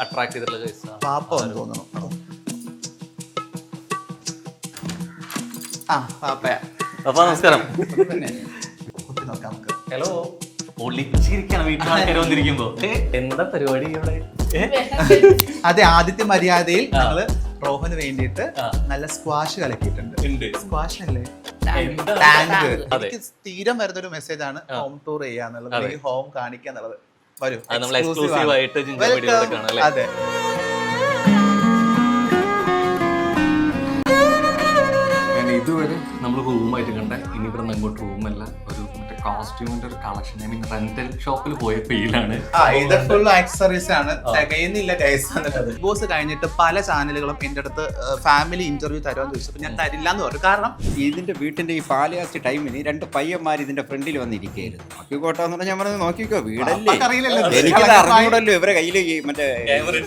Attract ചെയ്തിട്ടുള്ള case പാപ്പ എന്ന് തോന്നുന്നു. ആ പാപ്പയാ. അപ്പൊ നമസ്കാരം. കുത്തി നോക്കാം നമുക്ക്. ഹലോ. ഒളിച്ചിരിക്കണം വീട്ടിൽ ആൾക്കാർ വന്നിരിക്കുമ്പോ. എന്താ പരിപാടി ഇവിടെ? അതെ, ആദ്യത്തെ മര്യാദയിൽ ഞങ്ങള് റോഹന് വേണ്ടിയിട്ട് നല്ല സ്ക്വാഷ് കലക്കിയിട്ടുണ്ട്. സ്ക്വാഷ് അല്ലേ, ടാങ്ക്. എനിക്ക് സ്ഥിരം വരുന്നൊരു മെസ്സേജ് ആണ് ഹോം ടൂർ ചെയ്യാന്നുള്ളത്, ഈ ഹോം കാണിക്കുക എന്നുള്ളത്. വരൂ, അതെ. ഇതുവരെ നമ്മൾ റൂമായിട്ട് കണ്ട ഇനി ഇവിടെ അങ്ങോട്ട് റൂമല്ല, ഒരു കോസ്റ്റ്യൂമിന്റെ ഒരു കളക്ഷൻ, ഐ മീൻ റെന്റൽ ഷോപ്പിൽ പോയ ഫീലാണ്. ഇത് ഫുൾ ആക്സസറീസ് ആണ്, തികയുന്നില്ല ഗൈസ്. ബിഗ് ബോസ് കഴിഞ്ഞിട്ട് പല ചാനലുകളും എന്റെ അടുത്ത് ഫാമിലി ഇന്റർവ്യൂ തരുമെന്ന് ചോദിച്ചപ്പോൾ ഞാൻ തരില്ല എന്ന് പറഞ്ഞു. കാരണം ഇതിന്റെ വീട്ടിന്റെ ഈ പാലുകാച്ച ടൈമിന് രണ്ട് പയ്യന്മാർ ഇതിന്റെ ഫ്രണ്ടിൽ വന്നിരിക്കുകയായിരുന്നു. നോക്കിക്കോട്ടെന്ന് പറഞ്ഞാൽ ഞാൻ പറഞ്ഞു നോക്കിക്കോ, വീടല്ലേ, എനിക്കത് അറിഞ്ഞൂടല്ലോ ഇവരെ കയ്യിൽ മറ്റേ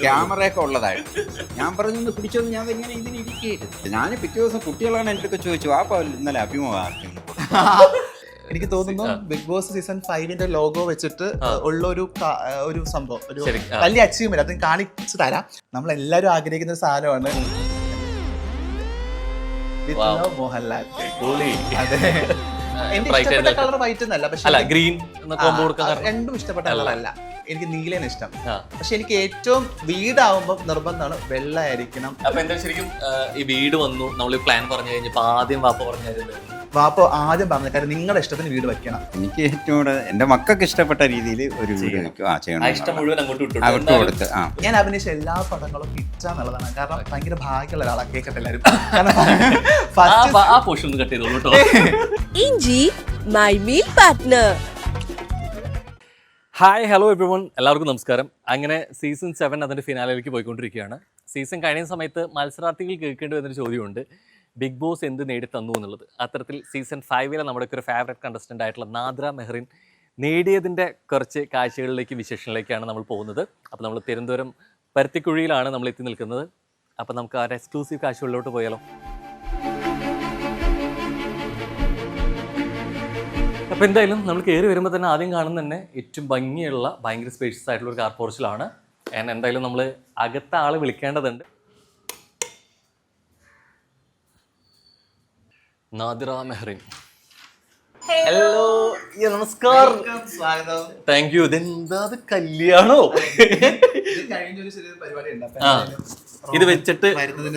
ക്യാമറയൊക്കെ ഉള്ളതായിട്ട്. ഞാൻ പറഞ്ഞു പിടിച്ചോന്ന്, ഞാൻ ഇങ്ങനെ ഇതിന് ഇരിക്കുകയായിരുന്നു. ഞാൻ പിറ്റേ ദിവസം കുട്ടികളാണ് എൻ്റെ അടുത്ത് ചോദിച്ചു, ആ ഇന്നലെ അഭിമുഖം. എനിക്ക് തോന്നുന്നു ബിഗ് ബോസ് സീസൺ 5ന്റെ ലോഗോ വെച്ചിട്ട് ഉള്ള ഒരു സംഭവം, ഒരു വലിയ അച്ചീവ്മെന്റ് അത് കാണിച്ചു തരാം. നമ്മൾ എല്ലാവരും ആഗ്രഹിക്കുന്ന ഒരു സാധനമാണ് മോഹൻലാൽ. അതെ, എന്റെ ഇഷ്ടപ്പെട്ട കളർ വൈറ്റ് എന്നല്ല, പക്ഷെ ഗ്രീൻ രണ്ടും ഇഷ്ടപ്പെട്ട കളറല്ല. എനിക്ക് നീലയാണ് ഇഷ്ടം, പക്ഷെ എനിക്ക് ഏറ്റവും വീടാവുമ്പോ നിർബന്ധമാണ് വെള്ളയായിരിക്കണം. അപ്പൊ എന്താ ശരിക്കും ഈ വീട് വന്നു, നമ്മൾ പ്ലാൻ പറഞ്ഞു കഴിഞ്ഞപ്പോ ആദ്യം വാപ്പ പറഞ്ഞായിരുന്നു, വാപ്പ ആദ്യം പറഞ്ഞ കാര്യം നിങ്ങളുടെ ഇഷ്ടത്തിന് വീട് വെക്കണം. എനിക്ക് ഏറ്റവും കൂടുതൽ എന്റെ മക്കൾക്ക് ഇഷ്ടപ്പെട്ട രീതിയിൽ ഒരു വീട് ഇഷ്ടം മുഴുവൻ അങ്ങോട്ട് കൊടുത്ത്. ഞാൻ അഭിനയിച്ച എല്ലാ പടങ്ങളും ഹിറ്റ് എന്നുള്ളതാണ്. കാരണം ഭയങ്കര ഭാഗ്യമുള്ള ഒരാളെ കേൾക്കട്ടെ എല്ലാവരും. കട്ട് ചെയ്തോളൂ. ഇഞ്ചി my meal partner. Hi, hello everyone, എല്ലാവർക്കും നമസ്കാരം. അങ്ങനെ സീസൺ 7 അതിൻ്റെ ഫിനാലിലേക്ക് പോയിക്കൊണ്ടിരിക്കുകയാണ്. സീസൺ കഴിഞ്ഞ സമയത്ത് മത്സരാർത്ഥികൾ കേൾക്കേണ്ടി വന്നൊരു ചോദ്യമുണ്ട്, ബിഗ് ബോസ് എന്ത് നേടിത്തന്നു എന്നുള്ളത്. അത്തരത്തിൽ സീസൺ 5 നമ്മുടെ ഒരു ഫേവറേറ്റ് കണ്ടസ്റ്റൻ്റ് ആയിട്ടുള്ള നാദ്ര മെഹ്റിൻ നേടിയതിൻ്റെ കുറച്ച് കാഴ്ചകളിലേക്ക്, വിശേഷങ്ങളിലേക്കാണ് നമ്മൾ പോകുന്നത്. അപ്പോൾ നമ്മൾ തിരുവനന്തപുരം പരുത്തിക്കുഴിയിലാണ് നമ്മൾ എത്തി നിൽക്കുന്നത്. അപ്പോൾ നമുക്ക് ആ എക്സ്ക്ലൂസീവ് കാഴ്ചകളിലോട്ട് പോയാലോ? അപ്പോൾ എന്തായാലും നമ്മൾ കയറി വരുമ്പോൾ തന്നെ ആദ്യം കാണുന്ന തന്നെ ഏറ്റവും ഭംഗിയുള്ള ഭയങ്കര സ്പേഷ്യസ് ആയിട്ടുള്ള ഒരു കാർ പോർച്ചിലാണ്. എന്തായാലും നമ്മൾ അകത്ത ആളെ വിളിക്കേണ്ടതുണ്ട്. നാദിറ മെഹ്റിൻ, ഹലോ, നമസ്കാരം, സ്വാഗതം. Thank you. ഇതെന്താ കല്യാണോ? ഇത് വെച്ചിട്ട്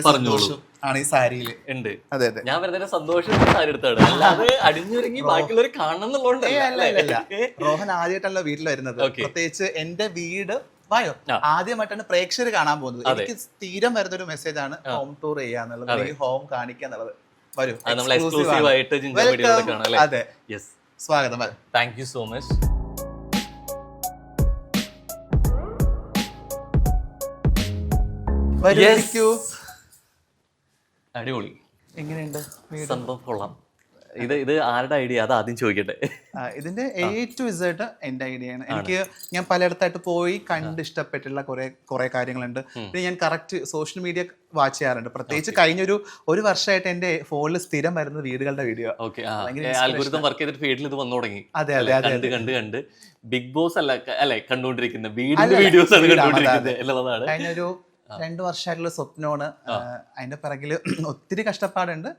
പറഞ്ഞോളൂ. ആണ് ഈ സാരിയില് ഉണ്ട്. അതെ അതെ, ഞാൻ വെറുതെ സന്തോഷം സാരി എടുത്താണ്, അല്ലാതെ അടിഞ്ഞൊരുങ്ങി ബാക്കിയുള്ളവർ കാണണം എന്നുള്ളതുകൊണ്ടല്ല. റോഹൻ ആദ്യമായിട്ടല്ല വീട്ടിൽ വരുന്നത്, പ്രത്യേകിച്ച് എന്റെ വീട് വായോ ആദ്യമായിട്ടാണ് പ്രേക്ഷകർ കാണാൻ പോകുന്നത്. എനിക്ക് സ്ഥിരം വരുന്നൊരു മെസ്സേജ് ആണ് ഹോം ടൂർ ചെയ്യാന്നുള്ളത്, ഈ ഹോം കാണിക്കുക എന്നുള്ളത്. വരൂ, അതെ, സ്വാഗതം. Thank you so much. അടിപൊളി. എങ്ങനെയുണ്ട് സംഭവം? കൊള്ളാം. ഇത് ആരുടെ ഐഡിയ? അത് ആദ്യം ചോദിക്കട്ടെ. ഇതിന്റെ A to Z എന്റെ ഐഡിയ ആണ്. ഞാൻ പലയിടത്തായിട്ട് പോയി കണ്ട് ഇഷ്ടപ്പെട്ടുള്ള കുറെ കാര്യങ്ങളുണ്ട്. പിന്നെ ഞാൻ കറക്റ്റ് സോഷ്യൽ മീഡിയ വാച്ച് ചെയ്യാറുണ്ട്. പ്രത്യേകിച്ച് കഴിഞ്ഞൊരു വർഷമായിട്ട് എന്റെ ഫോണിൽ സ്ഥിരം വരുന്നത് വീടുകളുടെ വീഡിയോ. വർക്ക് ചെയ്തിട്ട് ഫീൽഡിൽ ഇത് വന്നു തുടങ്ങി. അതെ അതെ അതെ, കണ്ട് ബിഗ് ബോസ് അല്ലേ കണ്ടുകൊണ്ടിരിക്കുന്നത്, വീടിന്റെ വീഡിയോസ് ആണ് കണ്ടുകൊണ്ടിരിക്കുന്നത് എന്നുള്ളതാണ്. കഴിഞ്ഞൊരു 2 വർഷമായിട്ടുള്ള സ്വപ്നമാണ്. അതിന്റെ പിറകില് ഒത്തിരി കഷ്ടപ്പാടുണ്ട്,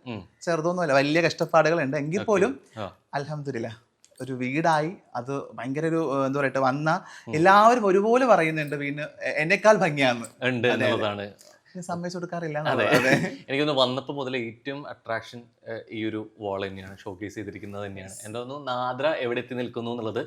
ചെറുതൊന്നുമല്ല, വലിയ കഷ്ടപ്പാടുകളുണ്ട്. എങ്കിൽ പോലും അൽഹംദുലില്ലാഹ് ഒരു വീടായി. അത് ഭയങ്കര ഒരു എന്താ പറയട്ടെ, വന്ന എല്ലാവരും ഒരുപോലെ പറയുന്നുണ്ട് വീടിന് എന്നെക്കാൾ ഭംഗിയാന്ന്. സമ്മതിച്ചു കൊടുക്കാറില്ല. എനിക്കൊന്ന് വന്നപ്പോ മുതൽ ഏറ്റവും അട്രാക്ഷൻ ഈ ഒരു വാൾ തന്നെയാണ്, ഷോക്കേസ് ചെയ്തിരിക്കുന്നത് തന്നെയാണ്. എന്താ തോന്നുന്നു, നാദ്ര എവിടെ എത്തി നിൽക്കുന്നു എന്നുള്ളത്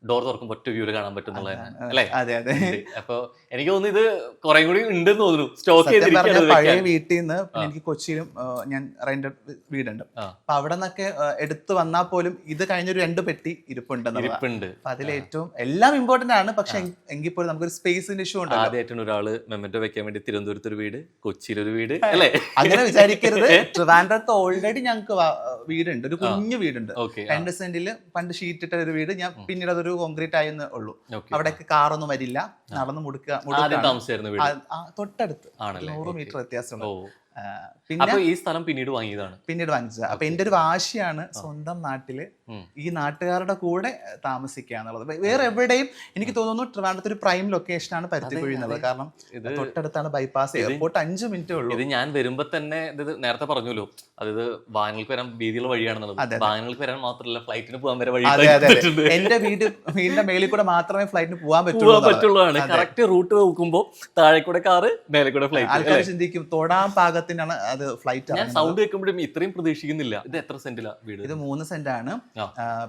ഡോർ തുറക്കുമ്പോൾ ഒറ്റ വ്യൂല് കാണാൻ പറ്റുന്നുള്ളതാണ് അല്ലേ? അതെ അതെ. അപ്പൊ എനിക്ക് തോന്നുന്നു ഇത് കുറെ കൂടി ഉണ്ടെന്ന് തോന്നുന്നു. സ്റ്റോക്ക് പഴയ വീട്ടിൽ നിന്ന് എനിക്ക് കൊച്ചിയിലും ഞാൻ റെന്റഡ് വീടുണ്ട്. അപ്പൊ അവിടെ നിന്നൊക്കെ എടുത്തു വന്നാൽ പോലും ഇത് കഴിഞ്ഞൊരു 2 പെട്ടി ഇരിപ്പുണ്ട്. അപ്പൊ അതിലേറ്റവും എല്ലാം ഇമ്പോർട്ടന്റ് ആണ്, പക്ഷെ എങ്കിൽ പോലും നമുക്കൊരു സ്പേസിന്റെ ഇഷ്യൂ ഉണ്ട്. ആദ്യമായിട്ടാണ് ഒരാള് മെമ്മന്റോ വെക്കാൻ വേണ്ടി തിരുവനന്തപുരത്ത് ഒരു വീട്, കൊച്ചിയിലൊരു വീട് അല്ലേ? അങ്ങനെ വിചാരിക്കരുത്. ട്രിവാൻഡ്രത്ത് ഓൾറെഡി ഞങ്ങൾക്ക് വീടുണ്ട്, ഒരു കുഞ്ഞു വീടുണ്ട്. 2 സെന്റില് പണ്ട് ഷീറ്റ് ഇട്ട ഒരു വീട്. ഞാൻ പിന്നീട് അതൊരു കോൺക്രീറ്റ് ആയെന്ന് ഉള്ളൂ. അവിടേക്ക് കാറൊന്നും വരില്ല, നടന്ന് തൊട്ടടുത്ത് 100 മീറ്റർ വ്യത്യാസമുണ്ട്. പിന്നെ അപ്പൊ ഈ സ്ഥലം പിന്നീട് വാങ്ങിയതാണ്. പിന്നീട് വാങ്ങിച്ചത്. അപ്പൊ എന്റെ ഒരു വാശിയാണ് സ്വന്തം നാട്ടില് ഈ നാട്ടുകാരുടെ കൂടെ താമസിക്കുക എന്നുള്ളത്. വേറെ എവിടെയും എനിക്ക് തോന്നുന്നു ട്രിവാൻഡ്രത്ത് ഒരു പ്രൈം ലൊക്കേഷൻ ആണ് പരുത്തിക്കുഴി എന്നുള്ളത്. കാരണം തൊട്ടടുത്താണ് ബൈപ്പാസ്, എയർപോർട്ട് 5 മിനിറ്റേ ഉള്ളൂ. ഇത് ഞാൻ വരുമ്പോ തന്നെ ഇത് നേരത്തെ പറഞ്ഞല്ലോ, അതായത് വാഹനങ്ങൾക്ക് വരാൻ വീതിയുള്ള വഴിയാണെന്നുള്ളത്. വാഹനങ്ങൾക്ക് വരാൻ മാത്രമല്ല, ഫ്ലൈറ്റിന് പോകാൻ വരെ വഴി. എന്റെ വീടിന്റെ മേളിൽ കൂടെ മാത്രമേ ഫ്ലൈറ്റിന് പോകാൻ പറ്റുള്ളൂ. കറക്റ്റ് റൂട്ട് നോക്കുമ്പോ താഴെ കൂടെ കാറ്, മേലെ കൂടെ ഫ്ലൈറ്റ്. ആൾക്കാർ ചിന്തിക്കും തൊടാൻ പാകത്തിനാണ് അത് ഫ്ലൈറ്റ്. ഞാൻ സൗണ്ട് കേൾക്കുമ്പോഴും ഇത്രയും പ്രതീക്ഷിക്കുന്നില്ല. ഇത് എത്ര സെന്റിലാ വീട്? ഇത് 3 സെന്റ് ആണ്.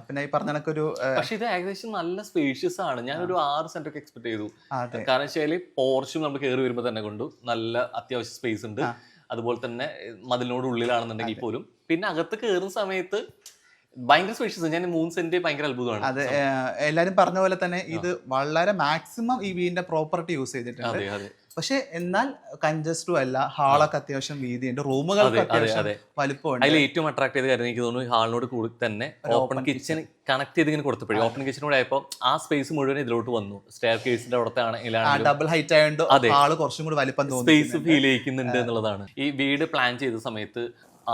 പിന്നെ ഈ പറഞ്ഞ കണക്കൊരു, പക്ഷെ ഇത് ഏകദേശം നല്ല സ്പേഷ്യസ് ആണ്. ഞാനൊരു 6 സെന്റ് ഒക്കെ എക്സ്പെക്ട് ചെയ്തു. കാരണം വെച്ചാല് പോർച്ചും നമ്മൾ കയറി വരുമ്പോ തന്നെ കൊണ്ടു നല്ല അത്യാവശ്യം സ്പേസ് ഉണ്ട്. അതുപോലെ തന്നെ മതിലിനോട് ഉള്ളിലാണെന്നുണ്ടെങ്കിൽ പോലും. പിന്നെ അകത്ത് കയറുന്ന സമയത്ത് ഭയങ്കര സ്പേഷ്യസ്. ഞാൻ 3 സെന്റ് ഭയങ്കര അത്ഭുതമാണ്. അത് എല്ലാരും പറഞ്ഞ പോലെ തന്നെ ഇത് വളരെ മാക്സിമം ഈ വീടിന്റെ പ്രോപ്പർട്ടി യൂസ് ചെയ്തിട്ടുണ്ട്. പക്ഷെ എന്നാൽ കൺജസ്റ്റും അല്ല, ഹാളൊക്കെ അത്യാവശ്യം വീതിയുണ്ട്, റൂമുകൾക്ക് അത്യാവശ്യം വലുപ്പമുണ്ട്. അതിൽ ഏറ്റവും അട്രാക്ട് ചെയ്ത കാര്യം എനിക്ക് തോന്നുന്നു ഹാളിനോട് കൂടി തന്നെ ഓപ്പൺ കിച്ചൺ കണക്ട് ചെയ്ത് ഇങ്ങനെ കൊടുത്തപ്പോഴേ, ഓപ്പൺ കിച്ചനോട് ആയപ്പോൾ ആ സ്പേസ് മുഴുവൻ ഇതിലോട്ട് വന്നു. സ്റ്റെയർ കേസിന്റെ അവിടത്തെ ഡബിൾ ഹൈറ്റ് ആയതുകൊണ്ട് ഹാള് കുറച്ചും കൂടി വലിപ്പം തോന്നുന്നു, സ്പേസ് ഫീൽ ചെയ്യിക്കുന്നുണ്ട് എന്നുള്ളതാണ്. ഈ വീട് പ്ലാൻ ചെയ്ത സമയത്ത്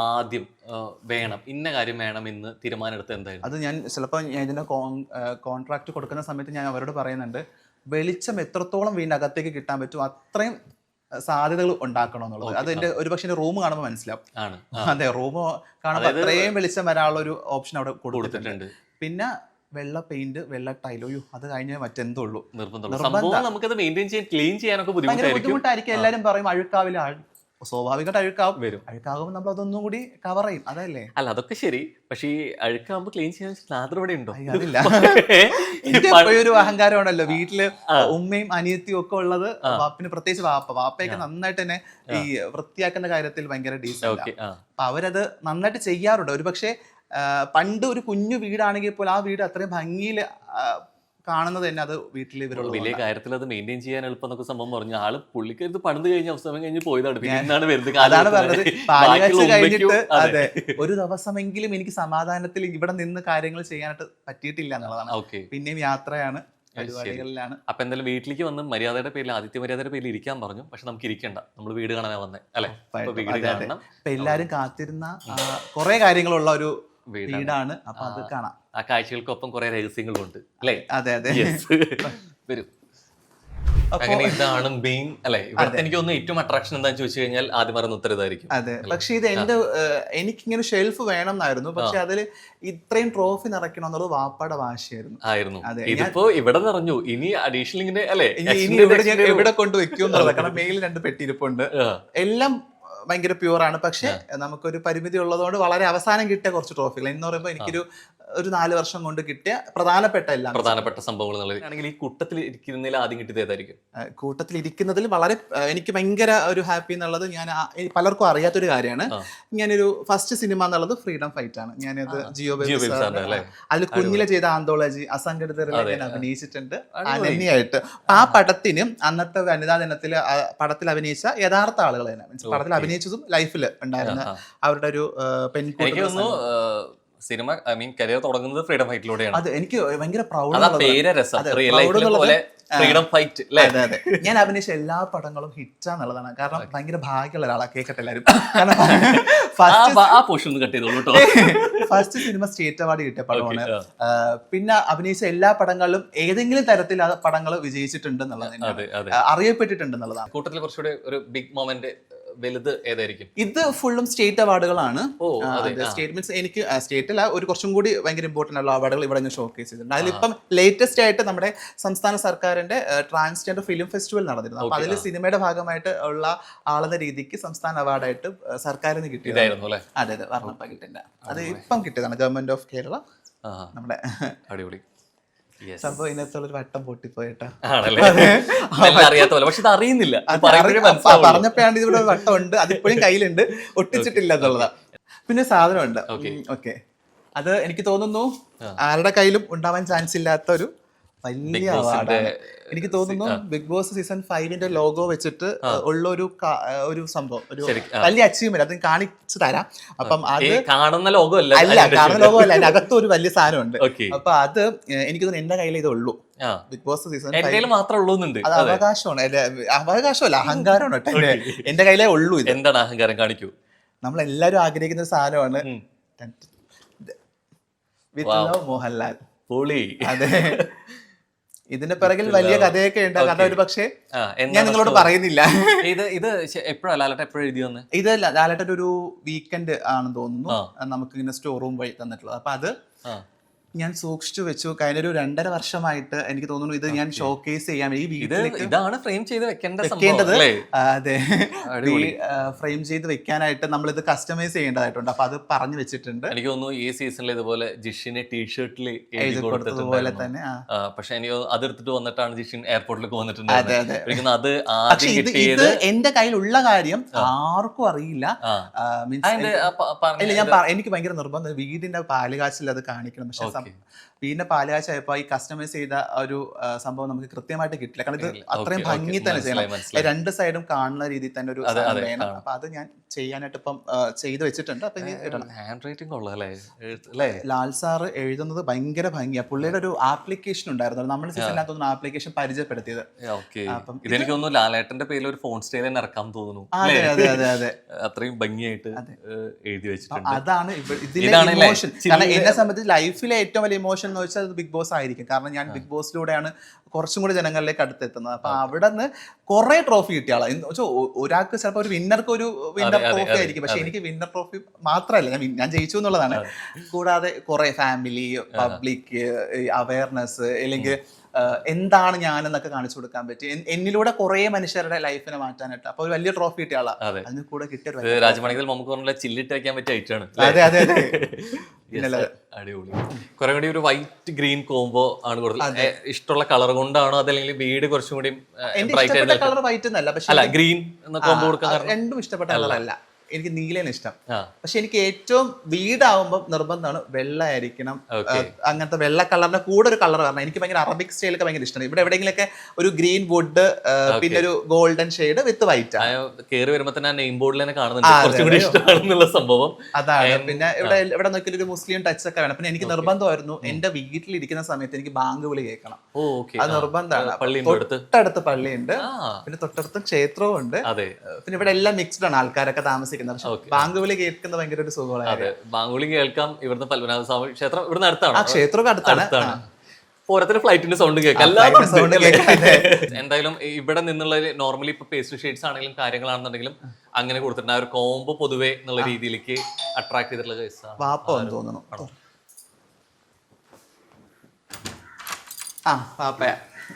ആദ്യം വേണം ഇന്ന കാര്യം വേണം എന്ന് തീരുമാനം എടുത്ത് എന്തായിരുന്നു? അത് ഞാൻ ചിലപ്പോൾ ഞാൻ ഇതിന്റെ കോൺട്രാക്ട് കൊടുക്കുന്ന സമയത്ത് ഞാൻ അവരോട് പറയുന്നുണ്ട്, വെളിച്ചം എത്രത്തോളം വീടിന്റെ അകത്തേക്ക് കിട്ടാൻ പറ്റും അത്രയും സാധ്യതകൾ ഉണ്ടാക്കണം എന്നുള്ളത്. അത് എന്റെ ഒരു പക്ഷേ റൂം കാണുമ്പോൾ മനസ്സിലാവും. അതെ, റൂം കാണുമ്പോൾ അത്രയും വെളിച്ചം വരാനുള്ള ഒരു ഓപ്ഷൻ അവിടെ കൊടുത്തിട്ടുണ്ട്. പിന്നെ വെള്ള പെയിന്റ്, വെള്ള ടൈലോ, അത് കഴിഞ്ഞാൽ മറ്റെന്തോ നമുക്കത് മെയിൻറ്റെയിൻ ചെയ്യാൻ, ക്ലീൻ ചെയ്യാനൊക്കെ ബുദ്ധിമുട്ടായിരിക്കും. എല്ലാരും പറയും അഴുക്കാവില്ല, സ്വാഭാവികമായിട്ട് അഴുക്കാകുമ്പോൾ നമ്മൾ അതൊന്നും കൂടി കവർ ചെയ്യും, അതല്ലേ? അല്ല, അതൊക്കെ ശരി. പക്ഷേ ഈ അഴുക്കാകുമ്പോൾ ക്ലീൻ ചെയ്യാൻ ലാദർ ഇവിടെ ഉണ്ടോ? അതില്ല. ഒരു അഹങ്കാരമാണല്ലോ വീട്ടില് ഉമ്മയും അനിയത്തിയും ഒക്കെ ഉള്ളത്. വാപ്പിന് പ്രത്യേകിച്ച് വാപ്പയൊക്കെ നന്നായിട്ട് തന്നെ ഈ വൃത്തിയാക്കുന്ന കാര്യത്തിൽ ഭയങ്കര ഡീസന്റ്. അപ്പൊ അവരത് നന്നായിട്ട് ചെയ്യാറുണ്ട്. ഒരു പക്ഷെ പണ്ട് ഒരു കുഞ്ഞു വീടാണെങ്കിൽ പോലും ആ വീട് അത്രയും ഭംഗിയിൽ കാണുന്നത് തന്നെ അത് വീട്ടിൽ ഇവരുള്ള വലിയ കാര്യത്തിൽ അത് മെയിൻറ്റെയിൻ ചെയ്യാൻ എളുപ്പം എന്നൊക്കെ സംഭവം പറഞ്ഞു. ആള് പുള്ളിക്കരുത് പണിത് കഴിഞ്ഞ അവസാനം കഴിഞ്ഞ് പോയതാണ്. അതാണ് പറഞ്ഞത്, പാലുകാച്ച് കഴിഞ്ഞിട്ട് അതെ ഒരു ദിവസമെങ്കിലും എനിക്ക് സമാധാനത്തിൽ ഇവിടെ നിന്ന് കാര്യങ്ങൾ ചെയ്യാനായിട്ട് പറ്റിയിട്ടില്ല എന്നുള്ളതാണ്. പിന്നെയും യാത്രയാണ്, പരിപാടികളിലാണ്. അപ്പൊ എന്തായാലും വീട്ടിലേക്ക് വന്ന് മര്യാദയുടെ പേരിൽ, ആദിത്യ മര്യാദയുടെ പേരിൽ ഇരിക്കാൻ പറഞ്ഞു. പക്ഷെ നമുക്ക് ഇരിക്കണ്ട, നമ്മൾ വീട് കാണാനാ വന്നേ അല്ലെ? വീട് കാണണം. ഇപ്പൊ എല്ലാരും കാത്തിരുന്ന കുറെ കാര്യങ്ങളുള്ള ഒരു വീടാണ്. അപ്പൊ അത് കാണാം. ആ കാഴ്ചകൾക്കൊപ്പം കുറെ രഹസ്യങ്ങളും ഉണ്ട് അല്ലേ? അതെ അതെ, വരും. അങ്ങനെ ഇതാണ് മെയിൻ അല്ലെ? ഇവിടുത്തെ എനിക്ക് തോന്നുന്നു ഏറ്റവും അട്രാക്ഷൻ എന്താണെന്ന് ചോദിച്ചു കഴിഞ്ഞാൽ ആദ്യം പറയുന്ന ഉത്തരം ഇതായിരിക്കും. അതെ, പക്ഷെ ഇത് എനിക്കിങ്ങനെ ഷെൽഫ് വേണം എന്നായിരുന്നു. പക്ഷെ അതിൽ ഇത്രയും ട്രോഫി നിറയ്ക്കണം എന്നുള്ളത് വാപ്പയുടെ വാശിയായിരുന്നു. ഇതിപ്പോ ഇവിടെ നിറഞ്ഞു, ഇനി അഡീഷണൽ ഇങ്ങനെ അല്ലെ? ഇനി എവിടെ കൊണ്ട് വെക്കും എന്നുള്ളത്. കാരണം മെയിൽ 2 പെട്ടിരിപ്പുണ്ട്, എല്ലാം ഭയങ്കര പ്യൂറാണ്. പക്ഷെ നമുക്കൊരു പരിമിതി ഉള്ളതുകൊണ്ട് വളരെ അവസാനം കിട്ടിയ കുറച്ച് ട്രോഫികൾ എന്ന് പറയുമ്പോൾ എനിക്കൊരു 4 വർഷം കൊണ്ട് കിട്ടിയ പ്രധാനപ്പെട്ട സംഭവങ്ങൾ ആണെങ്കിൽ ഈ കൂട്ടത്തിൽ ഇരിക്കുന്നതിൽ ആദ്യം കിട്ടിയത് ഏതായിരിക്കും? കൂട്ടത്തിൽ ഇരിക്കുന്നതിൽ വളരെ എനിക്ക് ഭയങ്കര ഒരു ഹാപ്പി എന്നുള്ളത്, ഞാൻ പലർക്കും അറിയാത്തൊരു കാര്യമാണ്, ഞാനൊരു ഫസ്റ്റ് സിനിമ എന്നുള്ളത് ഫ്രീഡം ഫൈറ്റ് ആണ്. ഞാനത് ജിയോ അതിൽ കുഞ്ഞിലെ ചെയ്ത ആന്തോളജി അസംഘടിതരിൽ ഞാൻ അഭിനയിച്ചിട്ടുണ്ട് അനന്യായിട്ട്. ആ പടത്തിന് അന്നത്തെ വനിതാ ദിനത്തിൽ പടത്തിൽ അഭിനയിച്ച യഥാർത്ഥ ആളുകൾ തന്നെ, മീൻസ് പടത്തിൽ അഭിനയിച്ചതും ലൈഫിൽ ഉണ്ടായിരുന്ന അവരുടെ ഒരു പെൺകുട്ടി. സിനിമ കരിയർ തുടങ്ങുന്നത് ഫ്രീഡം ഫൈറ്റിലൂടെയാണ്. അത് എനിക്ക് ഭയങ്കര പ്രൗഡ്. ഞാൻ അഭിനയിച്ച എല്ലാ പടങ്ങളും ഹിറ്റാന്നുള്ളതാണ്. കാരണം ഭയങ്കര ഭാഗ്യമുള്ള ഒരാളാ, കേൾക്കട്ടെ എല്ലാവരും. ഫസ്റ്റ് സിനിമ സ്റ്റേറ്റ് അവാർഡ് കിട്ടിയ പടമാണ്. പിന്നെ അഭിനയിച്ച എല്ലാ പടങ്ങളിലും ഏതെങ്കിലും തരത്തിൽ ആ പടങ്ങൾ വിജയിച്ചിട്ടുണ്ട് എന്നുള്ളത്, അറിയപ്പെട്ടിട്ടുണ്ട് എന്നുള്ളതാണ്. കൂട്ടത്തിൽ കുറച്ചുകൂടെ ഒരു ബിഗ് മൊമെന്റ് വലുത് ഏതായിരിക്കും? ഇത് ഫുള്ളും സ്റ്റേറ്റ് അവാർഡുകളാണ്. സ്റ്റേറ്റ് മീൻസ് എനിക്ക് സ്റ്റേറ്റിൽ ഒരു കുറച്ചും കൂടി ഭയങ്കര ഇമ്പോർട്ടൻ്റ് ഉള്ള അവാർഡുകൾ ഇവിടെ ഞാൻ ഷോക്കേസ് ചെയ്തിട്ടുണ്ട്. അതിലിപ്പം ലേറ്റസ്റ്റ് ആയിട്ട് നമ്മുടെ സംസ്ഥാന സർക്കാരിന്റെ ട്രാൻസ്ജെൻഡർ ഫിലിം ഫെസ്റ്റിവൽ നടന്നിരുന്നു. അപ്പൊ അതിൽ സിനിമയുടെ ഭാഗമായിട്ട് ഉള്ള ആളെന്ന രീതിക്ക് സംസ്ഥാന അവാർഡായിട്ട് സർക്കാരിന് കിട്ടിയതായിരുന്നു. അതെ അതെ, വർണ്ണപ്പ കിട്ടില്ല, അത് ഇപ്പം കിട്ടിയതാണ് ഗവൺമെന്റ് ഓഫ് കേരള. നമ്മുടെ അടിപൊളി സംഭവം ഇതിനകത്തുള്ള ഒരു വട്ടം പൊട്ടിപ്പോയിട്ടാ അറിയാത്ത പോലെ. പക്ഷെ ഇത് അറിയുന്നില്ല, പറഞ്ഞപ്പോഴാണ് ഇവിടെ വട്ടം ഉണ്ട്, അതിപ്പോഴും കയ്യിലുണ്ട്, ഒട്ടിച്ചിട്ടില്ല എന്നുള്ളതാ. പിന്നെ സാധനമുണ്ട്. ഓക്കെ, അത് എനിക്ക് തോന്നുന്നു ആരുടെ കയ്യിലും ഉണ്ടാവാൻ ചാൻസ് ഇല്ലാത്ത ഒരു വലിയ അവാർഡാണ്. എനിക്ക് തോന്നുന്നു ബിഗ് ബോസ് സീസൺ 5ന്റെ ലോഗോ വെച്ചിട്ട് ഉള്ള ഒരു സംഭവം, ഒരു വലിയ അച്ചീവ്മെന്റ് അത് കാണിച്ചു തരാം. അപ്പം അത് കാണുന്ന ലോഗോ അല്ല, കാണുന്ന ലോഗോ അല്ല, അതിന്റെ അകത്ത് ഒരു വലിയ സാധനമുണ്ട്. അപ്പൊ അത് എനിക്ക് തോന്നുന്നു എന്റെ കയ്യിൽ ഇത് ഉള്ളൂ. ബിഗ് ബോസ് സീസൺ 5 മാത്രമേ ഉള്ളൂ. അത് അവകാശമാണ്, അവകാശമല്ല, അഹങ്കാരമാണ് കേട്ടോ. എന്റെ കയ്യിലേ ഉള്ളൂ ഇത്. എന്താണ് അഹങ്കാരം? കാണിക്കൂ. നമ്മളെല്ലാരും ആഗ്രഹിക്കുന്ന ഒരു സാധനമാണ് വിത്ത് ലവ് മോഹൻലാൽ. പൊളി. അതെ, ഇതിന്റെ പിറകിൽ വലിയ കഥയൊക്കെ ഉണ്ട്. കഥ ഒരു പക്ഷേ ഞാൻ നിങ്ങളോട് പറയുന്നില്ല. ഇത് എപ്പോഴാണ് ലാലേട്ടൻ എപ്പോഴും എഴുതി വന്നത്? ഇത് ലാലേട്ടൻ ഒരു വീക്കെൻഡ് ആണെന്ന് തോന്നുന്നു നമുക്ക് ഇങ്ങനെ സ്റ്റോർ റൂം വഴി തന്നിട്ടുള്ളത്. അപ്പൊ അത് ഞാൻ സൂക്ഷിച്ചു വെച്ചു. കഴിഞ്ഞ ഒരു 2.5 വർഷമായിട്ട് എനിക്ക് തോന്നുന്നു ഇത് ഞാൻ ഷോക്കേസ് ചെയ്യാം. ഈ വീട്ടിലേക്ക് ഇതാണ് ഫ്രെയിം ചെയ്ത് വെക്കേണ്ടത്. അതെ, ഫ്രെയിം ചെയ്ത് വെക്കാനായിട്ട് നമ്മൾ ഇത് കസ്റ്റമൈസ് ചെയ്യേണ്ടതായിട്ടുണ്ട്. അപ്പൊ അത് പറഞ്ഞു വെച്ചിട്ടുണ്ട്. എനിക്ക് തോന്നുന്നു ഈ സീസണിൽ ഇതുപോലെ ജിഷിനെ ടീഷർട്ടിൽ എഴുതി കൊടുത്തതുപോലെ തന്നെ. പക്ഷെ എനിക്ക് അതെടുത്തിട്ട് വന്നിട്ടാണ് ജിഷിൻ എയർപോർട്ടിലേക്ക് വന്നിട്ടുണ്ട്. അതെ അതെ. അത് പക്ഷെ ഇത് എന്റെ കയ്യിലുള്ള കാര്യം ആർക്കും അറിയില്ല. എനിക്ക് ഭയങ്കര നിർബന്ധം വീടിന്റെ പാലുകാച്ചിൽ അത് കാണിക്കണം. പക്ഷെ വീടിന്റെ പാലുകാച്ചായപ്പോ ഈ കസ്റ്റമൈസ് ചെയ്ത ഒരു സംഭവം നമുക്ക് കൃത്യമായിട്ട് കിട്ടില്ല. കാരണം ഇത് അത്രയും ഭംഗി തന്നെ ചെയ്യണം. 2 സൈഡും കാണുന്ന രീതിയിൽ തന്നെ ഒരു സാധനം വേണം. അപ്പൊ അത് ഞാൻ ചെയ്യാനായിട്ട് ഇപ്പം ചെയ്ത് വെച്ചിട്ടുണ്ട്. അപ്പൊ ഇനി ഇടണം. ഹാൻഡ് റൈറ്റിംഗ് കൊള്ളാല്ലേ? ലാൽ സാറ് എഴുതുന്നത് ഭയങ്കര ഭംഗിയാ. പുള്ളിയുടെ ഒരു ആപ്ലിക്കേഷൻ ഉണ്ടായിരുന്നു, നമ്മുടെ സീസണിനകത്ത് തോന്നുന്നു ആപ്ലിക്കേഷൻ പരിചയപ്പെടുത്തിയത്. അപ്പം ഇതെനിക്ക് തോന്നുന്നു ലാലേട്ടന്റെ പേരിൽ ഒരു ഫോൺ സ്റ്റൈൽ തന്നെ ഇറക്കാൻ തോന്നുന്നു. അതെ അതെ അതെ അതെ, അത്രയും ഭംഗിയായിട്ട് എഴുതി വെച്ചിട്ടുണ്ട്. അതാണ് ഇതിലെ ഇമോഷൻ. കാരണം എന്നെ സംബന്ധിച്ച് ലൈഫിലെ ഏറ്റവും വലിയ ഇമോഷൻ എന്ന് വെച്ചാൽ അത് ബിഗ് ബോസ് ആയിരിക്കും. കാരണം ഞാൻ ബിഗ് ബോസിലൂടെയാണ് കുറച്ചും കൂടി ജനങ്ങളിലേക്ക് അടുത്തെത്തുന്നത്. അപ്പൊ അവിടെ നിന്ന് കുറെ ട്രോഫി കിട്ടിയ ആളാണ്. ഒരാൾക്ക് ചിലപ്പോൾ ഒരു വിന്നർക്ക് ഒരു വിന്നർ ട്രോഫി ആയിരിക്കും. പക്ഷെ എനിക്ക് വിന്നർ ട്രോഫി മാത്രമല്ല, ഞാൻ ജയിച്ചു എന്നുള്ളതാണ്. കൂടാതെ കുറെ ഫാമിലി, പബ്ലിക് അവയർനെസ്, അല്ലെങ്കിൽ എന്താണ് ഞാനെന്നൊക്കെ കാണിച്ചു കൊടുക്കാൻ പറ്റി. എന്നിലൂടെ കുറെ മനുഷ്യരുടെ ലൈഫിനെ മാറ്റാനായിട്ട്. അപ്പൊ ഒരു വലിയ ട്രോഫി കിട്ടിയ ആളാണ്. അതിന് കൂടെ കിട്ടിയ രാജമണികൾ നമുക്ക് പറഞ്ഞ ചില്ലിട്ട് വയ്ക്കാൻ പറ്റിയ ഐറ്റാണ്. അതെ അതെ അതെ, അടിപൊളി. കുറെ കൂടി ഒരു വൈറ്റ് ഗ്രീൻ കോംബോ ആണ് കൂടുതൽ ഇഷ്ടമുള്ള കളർ കൊണ്ടാണോ അതല്ലെങ്കിൽ വീട് കുറച്ചും കൂടി കളർ വൈറ്റ് എന്നല്ല, പക്ഷെ ഗ്രീൻ കോംബോ കൊടുക്കാൻ രണ്ടും ഇഷ്ടപ്പെട്ട കളറല്ല. എനിക്ക് നീലയാണ് ഇഷ്ടം. പക്ഷെ എനിക്ക് ഏറ്റവും വീടാവുമ്പോൾ നിർബന്ധമാണ് വെള്ളയായിരിക്കണം. അങ്ങനത്തെ വെള്ള കളറിന്റെ കൂടെ ഒരു കളർ കാരണം എനിക്ക് ഭയങ്കര അറബിക് സ്റ്റൈലൊക്കെ ഭയങ്കര ഇഷ്ടമാണ്. ഇവിടെ എവിടെയെങ്കിലൊക്കെ ഒരു ഗ്രീൻ വുഡ്, പിന്നെ ഒരു ഗോൾഡൻ ഷെയ്ഡ് വിത്ത് വൈറ്റ്. കേറി വരുമ്പോ തന്നെ നെയിം ബോർഡിൽ തന്നെ കാണുന്നുണ്ട് ഇഷ്ടമാണെന്നുള്ള സംഭവം. അതാണ്. പിന്നെ ഇവിടെ നോക്കിയാൽ ഒരു മുസ്ലിം ടച്ച് ഒക്കെ വേണം. പിന്നെ എനിക്ക് നിർബന്ധമായിരുന്നു എന്റെ വീട്ടിലിരിക്കുന്ന സമയത്ത് എനിക്ക് ബാങ്ക് വിളി കേൾക്കണം. അത് നിർബന്ധമാണ്. തൊട്ടടുത്ത് പള്ളിയുണ്ട്, പിന്നെ തൊട്ടടുത്ത് ക്ഷേത്രവും ഉണ്ട്. പിന്നെ ഇവിടെ എല്ലാം മിക്സ്ഡ് ആണ്, ആൾക്കാരൊക്കെ താമസിക്കുന്നത്. ബാങ്ക് വിളി കേൾക്കുന്നത് ഭയങ്കര ഒരു സുഖമാണ്. ബാങ്ക് വിളി കേൾക്കാം. ഇവിടുന്ന് പത്മനാഭ സ്വാമി ക്ഷേത്രം ഇവിടുന്ന് അടുത്താണ്. ക്ഷേത്രമൊക്കെ അടുത്താണ്. ഓരോരുത്തർ ഫ്ലൈറ്റിന്റെ സൗണ്ട് കേൾക്കാം. എന്തായാലും ഇവിടെ നിന്നുള്ള നോർമലി ഇപ്പൊ പേസ്റ്റൽ ഷെയ്ഡ്സ് ആണെങ്കിലും കാര്യങ്ങളാണെന്നുണ്ടെങ്കിലും അങ്ങനെ കൊടുത്തിട്ടുണ്ട്. ആ ഒരു കോംബോ പൊതുവെ എന്നുള്ള രീതിയിലേക്ക് അട്രാക്ട് ചെയ്തിട്ടുള്ള കേസാണ്. വാപ്പാന്ന് തോന്നുന്നു.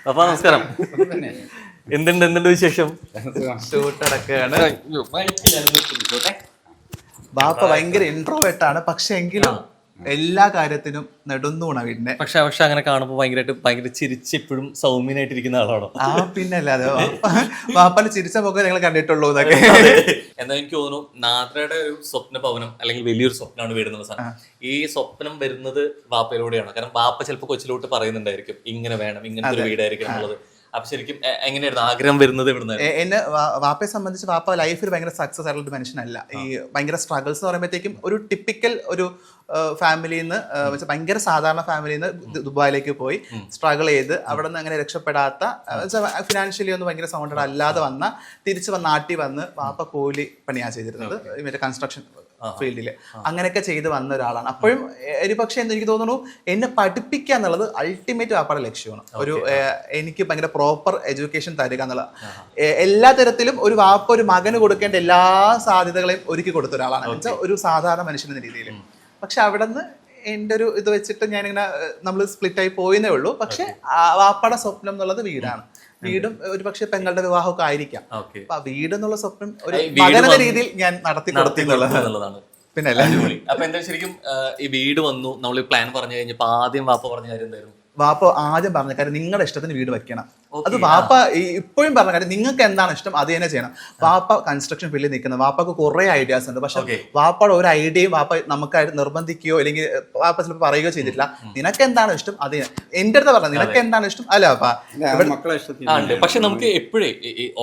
അപ്പൊ നമസ്കാരം. എന്തുണ്ട് വിശേഷം? ഷൂട്ടടക്കാണ്. ബാപ്പ ഭയങ്കര ഇൻട്രോവേർട്ട് ആണ്, പക്ഷെ എങ്കിലും എല്ലാ കാര്യത്തിനും നെടുന്നൂണ വീടിനെ. പക്ഷെ അങ്ങനെ കാണുമ്പോൾ ഭയങ്കര ചിരിച്ചെപ്പോഴും സൗമ്യനായിട്ടിരിക്കുന്ന ആളാണോ? പിന്നല്ലാതെ ബാപ്പന് ചിരിച്ച മുഖം ഞങ്ങൾ കണ്ടിട്ടുള്ളൂ എന്നൊക്കെ. എന്നാ എനിക്ക് തോന്നുന്നു നാദ്രയുടെ ഒരു സ്വപ്ന ഭവനം അല്ലെങ്കിൽ വലിയൊരു സ്വപ്നമാണ് വീട് എന്നുള്ള സാധനം. ഈ സ്വപ്നം വരുന്നത് വാപ്പയിലൂടെയാണ്. കാരണം വാപ്പ ചിലപ്പോൾ കൊച്ചിലോട്ട് പറയുന്നുണ്ടായിരിക്കും ഇങ്ങനെ വേണം, ഇങ്ങനത്തെ ഒരു വീടായിരിക്കും എന്നുള്ളത്. അപ്പൊ ശരിക്കും എങ്ങനെയായിരുന്നു ആഗ്രഹം വരുന്നത്? ഇവിടുന്ന് എന്നെ വാപ്പയെ സംബന്ധിച്ച് വാപ്പ ലൈഫിൽ ഭയങ്കര സക്സസ് ആയിട്ടുള്ള ഒരു മനുഷ്യനല്ല. ഈ ഭയങ്കര സ്ട്രഗിൾസ് എന്ന് പറയുമ്പോഴത്തേക്കും ഒരു ടിപ്പിക്കൽ ഒരു ഫാമിലിയിൽ നിന്ന് ഭയങ്കര സാധാരണ ഫാമിലിയിൽ നിന്ന് ദുബായിലേക്ക് പോയി സ്ട്രഗിൾ ചെയ്ത് അവിടെ നിന്ന് അങ്ങനെ രക്ഷപ്പെടാത്ത, ഫിനാൻഷ്യലി ഒന്നും ഭയങ്കര സൗണ്ടഡ് അല്ലാതെ തിരിച്ചു നാട്ടിൽ വന്ന് വാപ്പ കൂലി പണിയാണ് ചെയ്തിരുന്നത്, മറ്റേ കൺസ്ട്രക്ഷൻ ഫീൽഡില്. അങ്ങനെയൊക്കെ ചെയ്ത് വന്ന ഒരാളാണ്. അപ്പോഴും ഒരു പക്ഷേ എനിക്ക് തോന്നുന്നു എന്നെ പഠിപ്പിക്കുക എന്നുള്ളത് അൾട്ടിമേറ്റ് വാപ്പയുടെ ലക്ഷ്യമാണ്. ഒരു എനിക്ക് ഭയങ്കര പ്രോപ്പർ എഡ്യൂക്കേഷൻ തരിക എന്നുള്ളത്. എല്ലാ തരത്തിലും ഒരു വാപ്പ ഒരു മകന് കൊടുക്കേണ്ട എല്ലാ സാധ്യതകളെയും ഒരുക്കി കൊടുത്ത ഒരാളാണ്, വെച്ചാൽ ഒരു സാധാരണ മനുഷ്യൻ എന്ന രീതിയിൽ. പക്ഷെ അവിടെ നിന്ന് എൻ്റെ ഒരു ഇത് വെച്ചിട്ട് ഞാനിങ്ങനെ നമ്മൾ സ്പ്ലിറ്റ് ആയി പോയെന്നേ ഉള്ളൂ. പക്ഷെ വാപ്പയുടെ സ്വപ്നം എന്നുള്ളത് വീടാണ്. വീടും ഒരു പക്ഷെ പെങ്ങളുടെ വിവാഹമൊക്കെ ആയിരിക്കാം. അപ്പൊ ആ വീട് എന്നുള്ള സ്വപ്നം ഒരു മകനെന്ന രീതിയിൽ ഞാൻ നടത്തി കൊടുത്തിട്ടുള്ളതാണ്. പിന്നെ അപ്പൊ എന്താ ശരിക്കും ഈ വീട് വന്നു, നമ്മൾ പ്ലാൻ പറഞ്ഞു കഴിഞ്ഞപ്പോ ആദ്യം വാപ്പ പറഞ്ഞ കാര്യം എന്തായിരുന്നു? വാപ്പ ആദ്യം പറഞ്ഞ കാര്യം നിങ്ങളുടെ ഇഷ്ടത്തിന് വീട് വെക്കണം. അത് വാപ്പ ഇപ്പോഴും പറഞ്ഞ കാര്യം നിങ്ങൾക്ക് എന്താണ് ഇഷ്ടം അത് തന്നെ ചെയ്യണം. വാപ്പ കൺസ്ട്രക്ഷൻ ഫീൽഡിൽ നിൽക്കുന്നത്, വാപ്പക്ക് കുറെ ഐഡിയാസ് ഉണ്ട്. പക്ഷെ വാപ്പയുടെ ഒരു ഐഡിയയും വാപ്പ നമുക്കായിട്ട് നിർബന്ധിക്കുകയോ അല്ലെങ്കിൽ വാപ്പ ചിലപ്പോൾ പറയുകയോ ചെയ്തിട്ടില്ല. നിനക്ക് എന്താണ് ഇഷ്ടം അത് എന്റെ അടുത്ത് പറഞ്ഞത്, നിനക്ക് എന്താണ് ഇഷ്ടം അല്ല വാപ്പ മക്കളെ ഇഷ്ടത്തിൽ. പക്ഷെ നമുക്ക് എപ്പോഴേ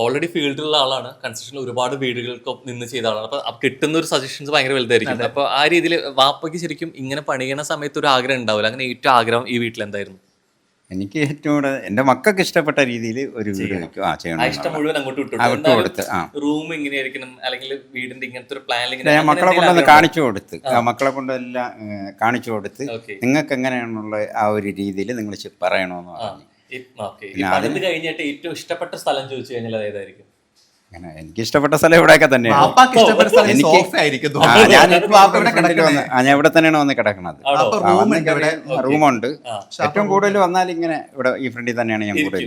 ഓൾറെഡി ഫീൽഡിലുള്ള ആളാണ്, കൺസ്ട്രക്ഷനിൽ ഒരുപാട് വീടുകൾക്ക് നിന്ന് ചെയ്ത ആളാണ്. അപ്പൊ കിട്ടുന്ന ഒരു സജഷൻസ് ഭയങ്കര വലുതായിരിക്കും. അപ്പൊ ആ രീതിയിൽ വാപ്പയ്ക്ക് ശരിക്കും ഇങ്ങനെ പണിയണ സമയത്ത് ഒരു ആഗ്രഹം ഉണ്ടാവില്ല. അങ്ങനെ ഏറ്റവും ആഗ്രഹം ഈ വീട്ടിൽ എന്തായിരുന്നു? എനിക്ക് ഏറ്റവും കൂടുതൽ എൻ്റെ മക്കൾക്ക് ഇഷ്ടപ്പെട്ട രീതിയിൽ ഒരു വീട് വെക്കും. ചെയ്യണം. ഇഷ്ടം മുഴുവൻ അങ്ങോട്ട് വിട്ടു കൊടുത്ത് റൂം ഇങ്ങനെയായിരിക്കണം അല്ലെങ്കിൽ വീടിന്റെ ഇങ്ങനത്തെ ഒരു പ്ലാൻ ഞാൻ മക്കളെ കൊണ്ടൊന്ന് കാണിച്ചു കൊടുത്ത്, മക്കളെ കൊണ്ടെല്ലാം കാണിച്ചു കൊടുത്ത് നിങ്ങൾക്ക് എങ്ങനെയാണുള്ള ആ ഒരു രീതിയിൽ നിങ്ങൾ പറയണമെന്ന് പറഞ്ഞു. അത് കഴിഞ്ഞിട്ട് ഏറ്റവും ഇഷ്ടപ്പെട്ട സ്ഥലം ചോദിച്ചു കഴിഞ്ഞാൽ ഏതായിരിക്കും? അങ്ങനെ എനിക്ക് ഇഷ്ടപ്പെട്ട സ്ഥലം ഇവിടെയൊക്കെ തന്നെയാണ്. ഞാൻ ഇവിടെ തന്നെയാണ് വന്ന് കിടക്കുന്നത്. റൂമുണ്ട്. ഏറ്റവും കൂടുതൽ വന്നാൽ ഇങ്ങനെ ഇവിടെ ഈ ഫ്രണ്ടിൽ തന്നെയാണ് ഞാൻ കൂടുതൽ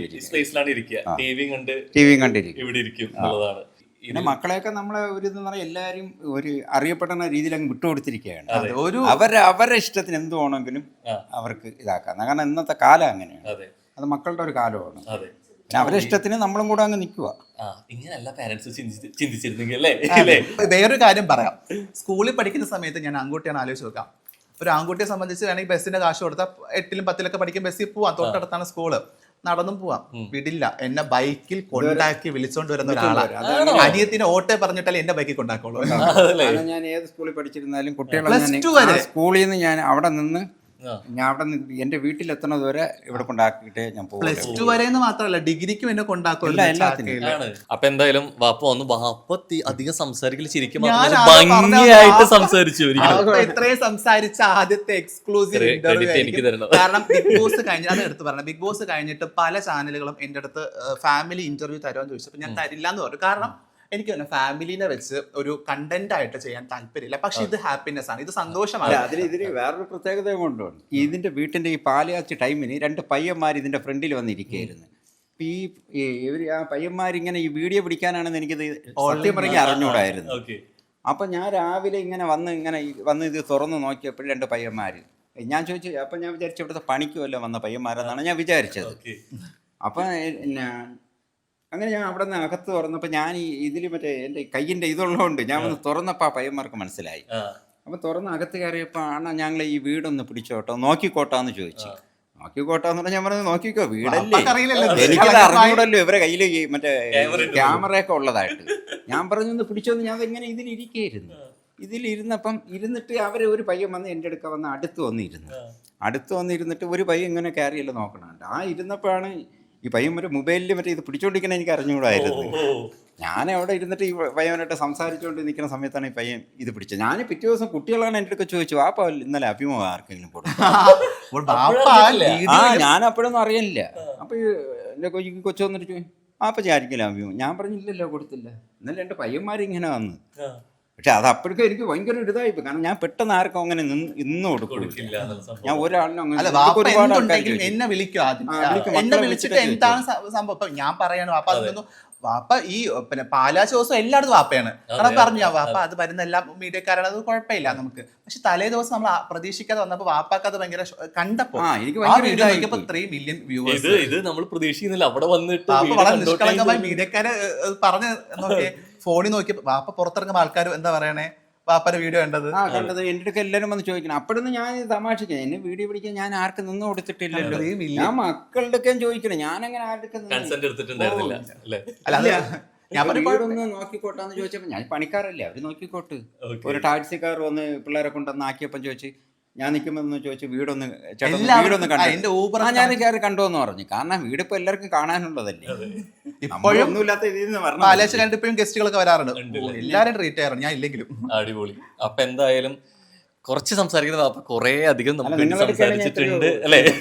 ടിവിയും കണ്ടിരിക്കും. പിന്നെ മക്കളെയൊക്കെ നമ്മളെ ഒരു ഇതെന്ന് പറഞ്ഞാൽ എല്ലാവരും ഒരു അറിയപ്പെടുന്ന രീതിയിൽ അങ്ങ് വിട്ടുകൊടുത്തിരിക്കുകയാണ്. അവരുടെ ഇഷ്ടത്തിന് എന്ത് വേണമെങ്കിലും അവർക്ക് ഇതാക്കാം. കാരണം ഇന്നത്തെ കാലം അങ്ങനെയാണ്. അത് മക്കളുടെ ഒരു കാലമാണ്. അവരുടെ ഇഷ്ടത്തിന് നമ്മളും കൂടെ അങ്ങ് നിൽക്കുക. വേറൊരു കാര്യം പറയാം. സ്കൂളിൽ പഠിക്കുന്ന സമയത്ത് ഞാൻ ആൺകുട്ടിയാണ് ആലോചിച്ച് നോക്കാം. ഒരു ആൺകുട്ടിയെ സംബന്ധിച്ച് വേണമെങ്കിൽ ബസ്സിന്റെ കാശ് കൊടുത്താൽ 8ലും 10ലൊക്കെ പഠിക്കും ബസ്സിൽ പോവാം. തൊട്ടടുത്താണ് സ്കൂള്, നടന്നും പോവാം. വിടില്ല, എന്നെ ബൈക്കിൽ കൊണ്ടാക്കി വിളിച്ചോണ്ട് വരുന്ന ഒരാളാണ്. അനിയത്തിന് ഓട്ടെ പറഞ്ഞിട്ടല്ലേ എന്റെ ബൈക്കിൽ കൊണ്ടാക്കുള്ളൂ. ഞാൻ ഏത് സ്കൂളിൽ പഠിച്ചിരുന്നാലും കുട്ടികളെ സ്കൂളിൽ നിന്ന് ഞാൻ അവിടെ നിന്ന് ഞാൻ അവിടെ നിന്ന് എന്റെ വീട്ടിലെത്തുന്നത് വരെ ഇവിടെ കൊണ്ടാക്കിയിട്ട് ഞാൻ പോകും. +2 വരെ മാത്രമല്ല ഡിഗ്രിക്കും എന്നെ കൊണ്ടാക്കില്ല എല്ലാത്തിനും. അപ്പൊ എന്തായാലും വാപ്പ വന്നു. വാപ്പ അധികം സംസാരിക്കൽ ശരിക്കും ഭംഗിയായിട്ട് സംസാരിച്ചു. ഇത്രയും സംസാരിച്ച ആദ്യത്തെ എക്സ്ക്ലൂസീവ് ഇന്റർവ്യൂ. കാരണം ബിഗ് ബോസ് കഴിഞ്ഞിട്ട് അത് എടുത്ത് പറഞ്ഞു. ബിഗ് ബോസ് കഴിഞ്ഞിട്ട് പല ചാനലുകളും എന്റെ അടുത്ത് ഫാമിലി ഇന്റർവ്യൂ തരുമെന്ന് ചോദിച്ചപ്പോൾ ഞാൻ തരില്ല എന്ന് പറഞ്ഞു. കാരണം എനിക്ക് തന്നെ ഫാമിലിനെ വെച്ച് ഒരു കണ്ടന്റ് ആയിട്ട് ചെയ്യാൻ താല്പര്യമില്ല. പക്ഷെ ഇത് ഹാപ്പിനെസ് ആണ്, ഇത് സന്തോഷമാണ്. ഇതിന് വേറൊരു പ്രത്യേകത കൊണ്ടുണ്ട്. ഇതിന്റെ വീട്ടിന്റെ ഈ പാലുകാച്ച ടൈമിന് 2 പയ്യന്മാർ ഇതിന്റെ ഫ്രണ്ടിൽ വന്നിരിക്കുകയായിരുന്നു. ഇവർ ആ പയ്യന്മാരിങ്ങനെ ഈ വീഡിയോ പിടിക്കാനാണെന്ന് എനിക്കിത് സത്യം പറഞ്ഞ് അറിഞ്ഞുകൂടായിരുന്നു. അപ്പൊ ഞാൻ രാവിലെ ഇങ്ങനെ വന്ന് ഇത് തുറന്ന് നോക്കിയപ്പോൾ 2 പയ്യന്മാർ. ഞാൻ ചോദിച്ചു, അപ്പൊ ഞാൻ വിചാരിച്ചു ഇവിടുത്തെ പണിക്കുമല്ലോ വന്ന പയ്യന്മാരെന്നാണ് ഞാൻ വിചാരിച്ചത്. അപ്പൊ അങ്ങനെ ഞാൻ അവിടെ നിന്ന് അകത്ത് തുറന്നപ്പോൾ ഞാൻ ഇതിൽ മറ്റേ എൻ്റെ കയ്യിൻ്റെ ഇതുള്ളതുകൊണ്ട് ഞാൻ വന്ന് തുറന്നപ്പോൾ ആ പയ്യന്മാർക്ക് മനസ്സിലായി. അപ്പം തുറന്ന് അകത്ത് കയറിയപ്പോൾ ആണ് ഞങ്ങൾ ഈ വീടൊന്ന് പിടിച്ചോട്ടോ നോക്കിക്കോട്ടാന്ന് ചോദിച്ചു. നോക്കിക്കോട്ടാന്ന് പറഞ്ഞാൽ ഞാൻ പറഞ്ഞു നോക്കിക്കോ വീടല്ലേ, എനിക്കത് അറിഞ്ഞൂടല്ലോ ഇവരെ കയ്യിൽ മറ്റേ ക്യാമറയൊക്കെ ഉള്ളതായിട്ട്. ഞാൻ പറഞ്ഞൊന്ന് പിടിച്ചോന്ന് ഞാൻ ഇങ്ങനെ ഇതിലിരുന്നപ്പം ഇരുന്നിട്ട് അവരെ ഒരു പയ്യൻ വന്ന് എൻ്റെ അടുക്ക വന്ന് അടുത്ത് വന്നിരുന്നിട്ട് ഒരു പയ്യൻ ഇങ്ങനെ കയറിയല്ലോ നോക്കണുണ്ട്. ആ ഇരുന്നപ്പോഴാണ് ഈ പയ്യൻ മറ്റേ മൊബൈലിൽ മറ്റേ ഇത് പിടിച്ചോണ്ടിരിക്കണ എനിക്ക് അറിഞ്ഞുകൂടായിരുന്നു. ഞാൻ അവിടെ ഇരുന്നിട്ട് ഈ പയ്യനായിട്ട് സംസാരിച്ചുകൊണ്ട് നിൽക്കുന്ന സമയത്താണ് ഈ പയ്യൻ ഇത് പിടിച്ചത്. ഞാൻ പിറ്റേ ദിവസം കുട്ടികളാണ് എൻ്റെ അടുത്ത് ചോദിച്ചു, വാപ്പ ഇന്നലെ അഭിമുഖം ആർക്കെങ്കിലും കൊടുത്തു? ഞാൻ അപ്പോഴൊന്നും അറിയില്ല. അപ്പൊ എൻ്റെ കൊച്ചു വന്നിട്ട് ചോദിച്ചു, വാപ്പ ആയിരിക്കില്ല അഭിമുഖം? ഞാൻ പറഞ്ഞില്ലല്ലോ, കൊടുത്തില്ല. ഇന്നലെ 2 പയ്യന്മാരിങ്ങനെ വന്ന്. പക്ഷെ അത് അപ്പോഴേക്കും എനിക്ക് ഭയങ്കര ഒരു ഇതായി. കാരണം ഞാൻ പെട്ടെന്ന് ആർക്കും അങ്ങനെ ഇന്ന് കൊടുക്കില്ല. ഞാൻ ഒരാളിനും എന്നെ വിളിക്കും ആദ്യം. എന്നെ വിളിച്ചിട്ട് എന്താണ് സംഭവം ഇപ്പൊ ഞാൻ പറയാണ്. വാപ്പ അതൊന്നും വാപ്പ ഈ പിന്നെ പാലാച്ച ദിവസം എല്ലായിടത്തും വാപ്പയാണ്. കാരണം പറഞ്ഞു വാപ്പ അത് വരുന്ന എല്ലാ മീഡിയക്കാരാണ്, അത് കുഴപ്പമില്ല നമുക്ക്. പക്ഷെ തലേ ദിവസം നമ്മൾ പ്രതീക്ഷിക്കാതെ വന്നപ്പോ വാപ്പാക്ക് അത് ഭയങ്കര കണ്ടപ്പോ 3 മില്യൺ വ്യൂവേഴ്സ്. ഇത് നമ്മൾ പ്രതീക്ഷിക്കുന്നില്ല. അവിടെ വന്നിട്ട് വളരെ നിഷ്കളങ്കമായി മീഡിയക്കാരെ പറഞ്ഞ് നോക്കിയേ. ഫോണിൽ നോക്കി വാപ്പ പുറത്തിറങ്ങുമ്പോൾ ആൾക്കാർ എന്താ പറയണേ, വാപ്പന്റെ വീഡിയോ കണ്ടത് എൻ്റെ അടുക്ക എല്ലാവരും വന്ന് ചോദിക്കണം. അപ്പോഴൊന്നും ഞാൻ തമാശിക്കാം, എന്നെ വീഡിയോ പിടിക്കാൻ ഞാൻ ആർക്കും നിന്ന് കൊടുത്തിട്ടില്ലല്ലോ. ഞാൻ മക്കളുടെ ഒക്കെ ചോദിക്കണം, ഞാനങ്ങനെ ആരുടെ വീടൊന്ന് നോക്കിക്കോട്ടാന്ന് ചോദിച്ചപ്പോ ഞാൻ പണിക്കാരല്ലേ, അവര് നോക്കിക്കോട്ട്. ഒരു ടാക്സിക്കാർ വന്ന് പിള്ളേരെ കൊണ്ടുവന്ന് ആക്കിയപ്പം ചോദിച്ചു, ഞാൻ നിൽക്കുമ്പോ ചോദിച്ചു വീടൊന്ന് വീടൊന്ന് കണ്ടു. ഞാൻ കയറി കണ്ടോന്ന് പറഞ്ഞു. കാരണം വീടിപ്പോ എല്ലാവർക്കും കാണാനുള്ളതല്ലേ. ഇപ്പോഴും ഇപ്പോഴും ഗസ്റ്റുകളൊക്കെ വരാറുണ്ട്, എല്ലാരും ട്രീറ്റ് ചെയ്യാറുണ്ട്, ഞാൻ ഇല്ലെങ്കിലും. അടിപൊളി. അപ്പൊ എന്തായാലും കുറച്ച് സംസാരിക്കുന്ന കുറെ അധികം നമുക്ക് സംസാരിച്ചിട്ടുണ്ട് അല്ലേ?